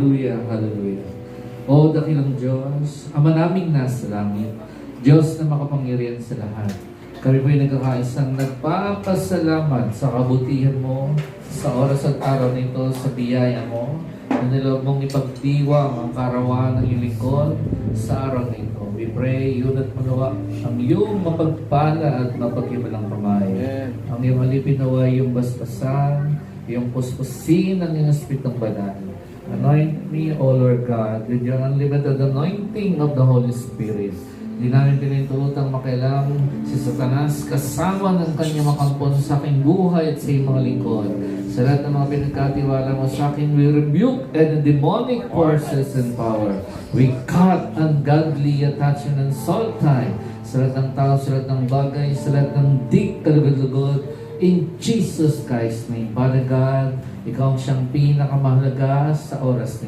Hallelujah, hallelujah. O dakilang Diyos, Ama naming nasa langit, Diyos na makapangyarihan sa lahat. Kami po'y nagkakaisang nagpapasalamat sa kabutihan mo, sa oras at araw nito, sa biyaya mo, na nilawag mong ipagdiwang ang karawan ng iyong lingkod sa araw nito. We pray, yun at magawa ang iyong mapagpala at mapaghimalang kamay. Ang iyong alipin nawa, iyong basbasan, iyong puspusin ng iyong Espiritong Banal. Anoint me, O Lord God, with your unlimited anointing of the Holy Spirit. Hindi namin pinintutang makialam si Satanas kasama ng kanyang makampon sa aking buhay at sa iyong mga lingkod. Sa lahat ng mga pinagkatiwala mo sa akin, we rebuke any demonic forces and power. We cut ungodly attachment and soul tie sa lahat ng tao, sa lahat ng bagay, sa lahat ng di kalugod-lugod. In Jesus Christ's name, Father God, ikaw ang siyang pinakamahalaga sa oras nito.